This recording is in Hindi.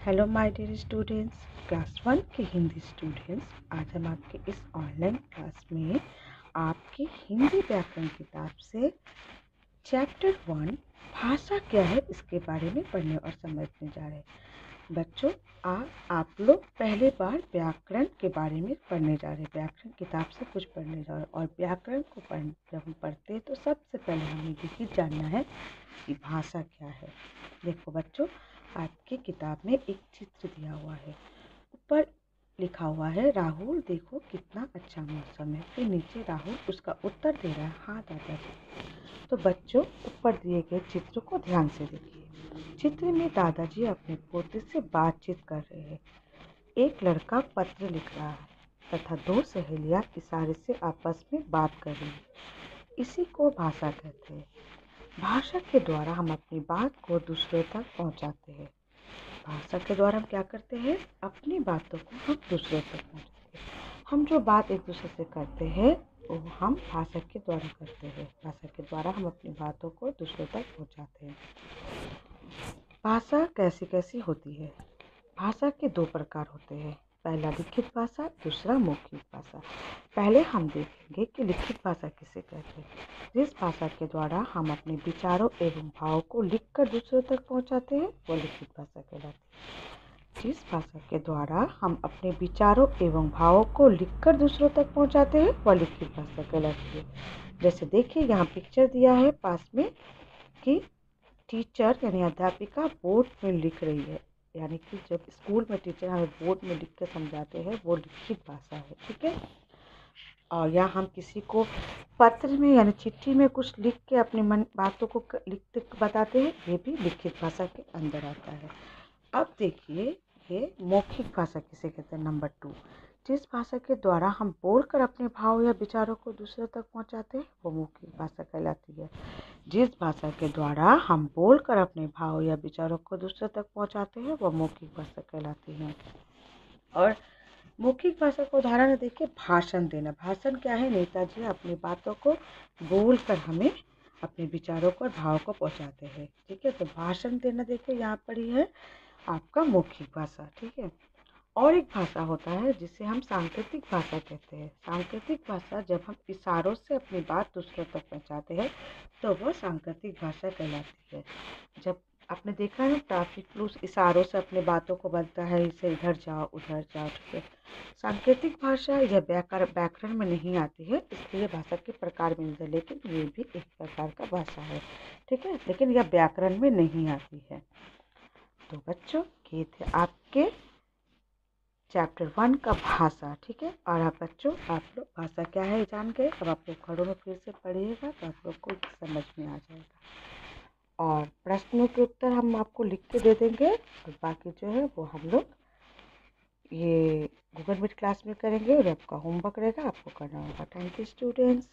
Hello my dear students, class 1 के हिंदी स्टूडेंट्स। आज हम आपके इस ऑनलाइन क्लास में आपकी हिंदी व्याकरण किताब से चैप्टर 1 भाषा क्या है इसके बारे में पढ़ने और समझने जा रहे हैं। बच्चों, आप लोग पहली बार व्याकरण के बारे में पढ़ने जा रहे हैं। व्याकरण किताब से कुछ पढ़ने जा रहे हैं और व्याकरण को जब हम पढ़ते हैं तो सबसे पहले हमें यही जानना है कि भाषा क्या है। देखो बच्चों, आपकी किताब में एक चित्र दिया हुआ है। ऊपर लिखा हुआ है राहुल देखो कितना अच्छा मौसम है। फिर नीचे राहुल उसका उत्तर दे रहा है, हाँ दादाजी। तो बच्चों, ऊपर दिए गए चित्र को ध्यान से देखिए। चित्र में दादाजी अपने पोते से बातचीत कर रहे हैं। एक लड़का पत्र लिख रहा है तथा दो सहेलियां इशारे से आपस में बात कर रही हैं। इसी को भाषा कहते हैं। भाषा के द्वारा हम अपनी बात को दूसरों तक पहुंचाते हैं। भाषा के द्वारा हम क्या करते हैं? अपनी बातों को हम दूसरों तक पहुंचाते हैं। हम जो बात एक दूसरे से करते हैं वो हम भाषा के द्वारा करते हैं। भाषा के द्वारा हम अपनी बातों को दूसरों तक पहुंचाते हैं। भाषा कैसी कैसी होती है? भाषा के दो प्रकार होते हैं, पहला लिखित भाषा, दूसरा मौखिक भाषा। पहले हम देखेंगे कि लिखित भाषा किसे कहते हैं। जिस भाषा के द्वारा हम अपने विचारों एवं भावों को लिखकर दूसरों तक पहुंचाते हैं वो लिखित भाषा कहलाती है। जिस भाषा के द्वारा हम अपने विचारों एवं भावों को लिखकर दूसरों तक पहुंचाते हैं वह लिखित भाषा कहलाती है। जैसे देखिए, यहाँ पिक्चर दिया है पास में कि टीचर यानी अध्यापिका बोर्ड में लिख रही है। यानी कि जब स्कूल में टीचर हमें बोर्ड में लिख के समझाते हैं वो लिखित भाषा है, ठीक है। और या हम किसी को पत्र में यानी चिट्ठी में कुछ लिख के अपनी मन बातों को लिख बताते हैं, ये भी लिखित भाषा के अंदर आता है। अब देखिए, ये मौखिक भाषा किसे कहते हैं। नंबर 2, जिस भाषा के द्वारा हम बोलकर अपने भाव या विचारों को दूसरों तक पहुंचाते हैं वो मौखिक भाषा कहलाती है। जिस भाषा के द्वारा हम बोलकर अपने भाव या विचारों को दूसरों तक पहुंचाते हैं वह मौखिक भाषा कहलाती है। और मौखिक भाषा का उदाहरण देखिए, भाषण देना। भाषण क्या है? नेताजी अपनी बातों को बोलकर हमें अपने विचारों को और भाव को पहुंचाते हैं, ठीक है। तो भाषण देना देखिए यहाँ पर ही है आपका मौखिक भाषा, ठीक है। और एक भाषा होता है जिसे हम सांकेतिक भाषा कहते हैं। सांकेतिक भाषा जब हम इशारों से अपनी बात दूसरों तक पहुंचाते हैं तो वह सांकेतिक भाषा कहलाती है। जब आपने देखा है ट्रैफिक पुलिस इशारों से अपनी बातों को बोलता है, इसे इधर जाओ उधर जाओ, ठीक है। सांकेतिक भाषा यह व्याकरण में नहीं आती है, इसलिए भाषा के प्रकार में नहीं है, लेकिन ये भी एक प्रकार का भाषा है, ठीक है, लेकिन यह व्याकरण में नहीं आती है। तो बच्चों, ये थे आपके चैप्टर 1 का भाषा, ठीक है। और आप बच्चों, आप लोग भाषा क्या है जान गए। अब आप लोग घरों में फिर से पढ़िएगा तो आप लोग को समझ में आ जाएगा। और प्रश्नों के उत्तर हम आपको लिख के दे देंगे और बाकी जो है वो हम लोग ये गूगल मीट क्लास में करेंगे और आपका होमवर्क रहेगा, आपको करना होगा। Thank you students.